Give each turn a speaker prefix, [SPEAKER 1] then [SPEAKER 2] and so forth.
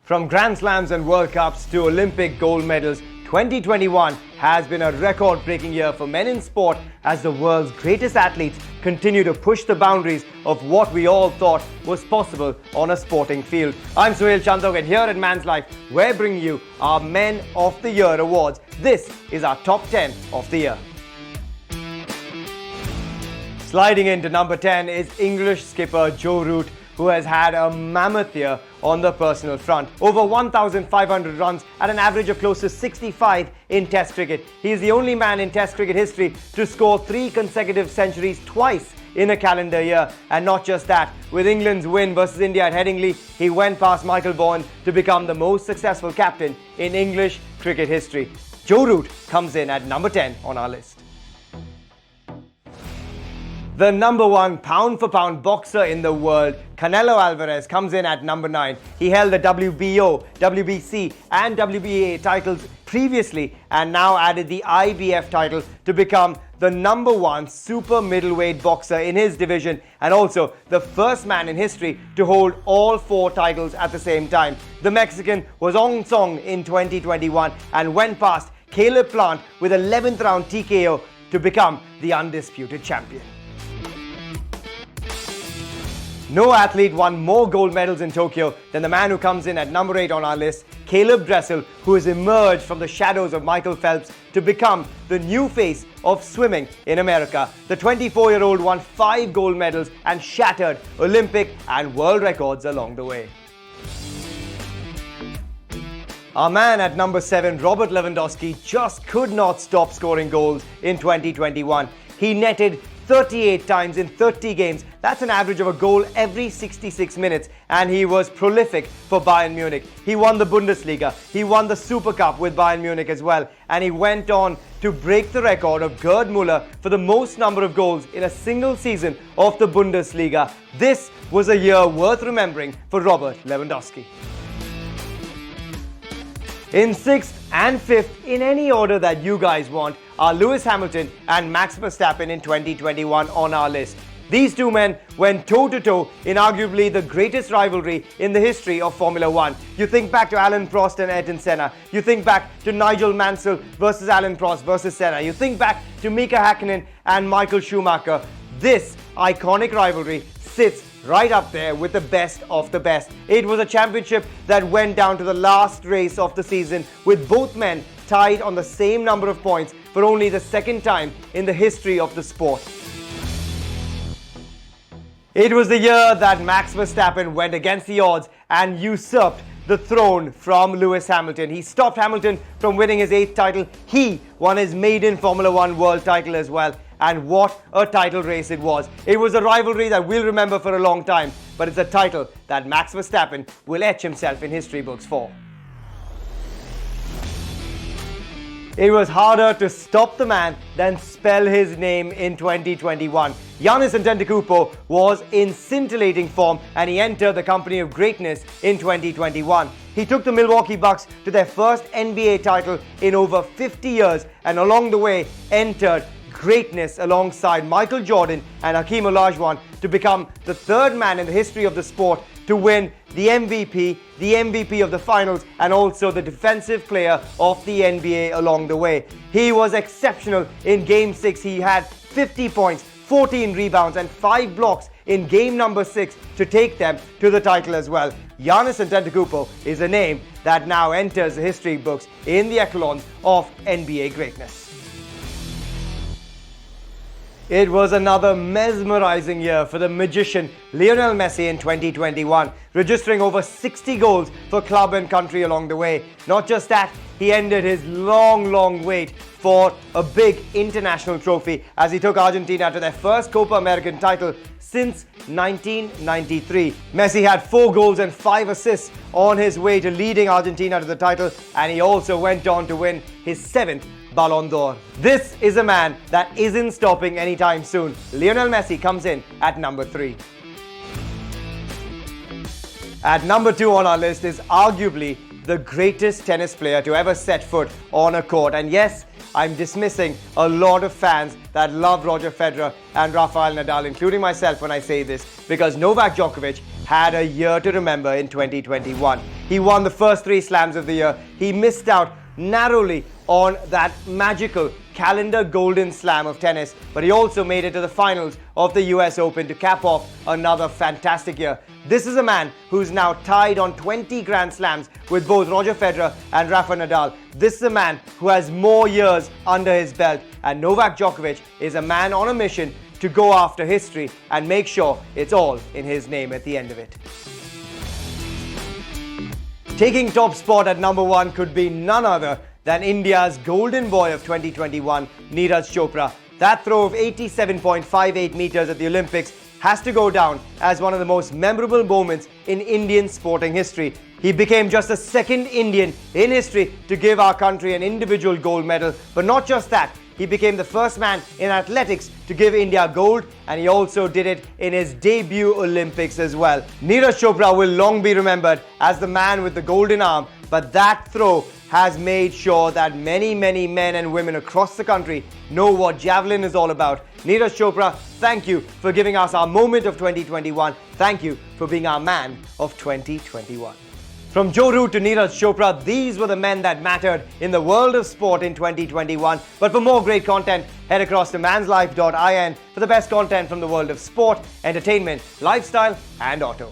[SPEAKER 1] From Grand Slams and World Cups to Olympic gold medals, 2021 has been a record-breaking year for men in sport as the world's greatest athletes continue to push the boundaries of what we all thought was possible on a sporting field. I'm Suhail Chandok, and here at Man's Life, we're bringing you our Men of the Year awards. This is our top 10 of the year. Sliding into number 10 is English skipper Joe Root, who has had a mammoth year on the personal front. Over 1,500 runs at an average of close to 65 in Test cricket. He is the only man in Test cricket history to score 3 consecutive centuries twice in a calendar year. And not just that, with England's win versus India at Headingley, he went past Michael Vaughan to become the most successful captain in English cricket history. Joe Root comes in at number 10 on our list. The number 1 pound-for-pound boxer in the world, Canelo Alvarez, comes in at number 9. He held the WBO, WBC and WBA titles previously and now added the IBF title to become the number 1 super middleweight boxer in his division, and also the first man in history to hold all 4 titles at the same time. The Mexican was on song in 2021 and went past Caleb Plant with 11th round TKO to become the undisputed champion. No athlete won more gold medals in Tokyo than the man who comes in at number 8 on our list, Caleb Dressel, who has emerged from the shadows of Michael Phelps to become the new face of swimming in America. The 24-year-old won 5 gold medals and shattered Olympic and world records along the way. Our man at number 7, Robert Lewandowski, just could not stop scoring goals in 2021. He netted 38 times in 30 games. That's an average of a goal every 66 minutes, and he was prolific for Bayern Munich. He won the Bundesliga, he won the Super Cup with Bayern Munich as well, and he went on to break the record of Gerd Müller for the most number of goals in a single season of the Bundesliga. This was a year worth remembering for Robert Lewandowski. In 6th and 5th, in any order that you guys want, are Lewis Hamilton and Max Verstappen in 2021 on our list. These two men went toe-to-toe in arguably the greatest rivalry in the history of Formula 1. You think back to Alain Prost and Ayrton Senna. You think back to Nigel Mansell versus Alain Prost versus Senna. You think back to Mika Hakkinen and Michael Schumacher. This iconic rivalry sits right up there with the best of the best. It was a championship that went down to the last race of the season, with both men tied on the same number of points for only the second time in the history of the sport. It was the year that Max Verstappen went against the odds and usurped the throne from Lewis Hamilton. He stopped Hamilton from winning his 8th title. He won his maiden Formula 1 world title as well. And what a title race it was. It was a rivalry that we'll remember for a long time, but it's a title that Max Verstappen will etch himself in history books for. It was harder to stop the man than spell his name in 2021. Giannis Antetokounmpo was in scintillating form, and he entered the company of greatness in 2021. He took the Milwaukee Bucks to their first NBA title in over 50 years, and along the way entered greatness alongside Michael Jordan and Hakeem Olajuwon to become the 3rd man in the history of the sport to win the MVP of the finals, and also the defensive player of the NBA along the way. He was exceptional in Game 6. He had 50 points, 14 rebounds and 5 blocks in game number 6 to take them to the title as well. Giannis Antetokounmpo is a name that now enters the history books in the echelons of NBA greatness. It was another mesmerizing year for the magician Lionel Messi in 2021, registering over 60 goals for club and country along the way. Not just that, he ended his long wait for a big international trophy as he took Argentina to their first Copa American title since 1993. Messi had 4 goals and 5 assists on his way to leading Argentina to the title, and he also went on to win his 7th Ballon d'Or. This is a man that isn't stopping anytime soon. Lionel Messi comes in at number 3. At number 2 on our list is arguably the greatest tennis player to ever set foot on a court. And yes, I'm dismissing a lot of fans that love Roger Federer and Rafael Nadal, including myself when I say this, because Novak Djokovic had a year to remember in 2021. He won the first 3 slams of the year. He missed out narrowly on that magical calendar golden slam of tennis, but he also made it to the finals of the US Open to cap off another fantastic year. This is a man who's now tied on 20 Grand Slams with both Roger Federer and Rafa Nadal. This is a man who has more years under his belt, and Novak Djokovic is a man on a mission to go after history and make sure it's all in his name at the end of it. Taking top spot at number 1 could be none other than India's golden boy of 2021, Neeraj Chopra. That throw of 87.58 meters at the Olympics has to go down as one of the most memorable moments in Indian sporting history. He became just the second Indian in history to give our country an individual gold medal. But not just that, he became the first man in athletics to give India gold, and he also did it in his debut Olympics as well. Neeraj Chopra will long be remembered as the man with the golden arm, but that throw has made sure that many men and women across the country know what javelin is all about. Neeraj Chopra, thank you for giving us our moment of 2021. Thank you for being our man of 2021. From Joe Root to Neeraj Chopra, these were the men that mattered in the world of sport in 2021. But for more great content, head across to manslife.in for the best content from the world of sport, entertainment, lifestyle and auto.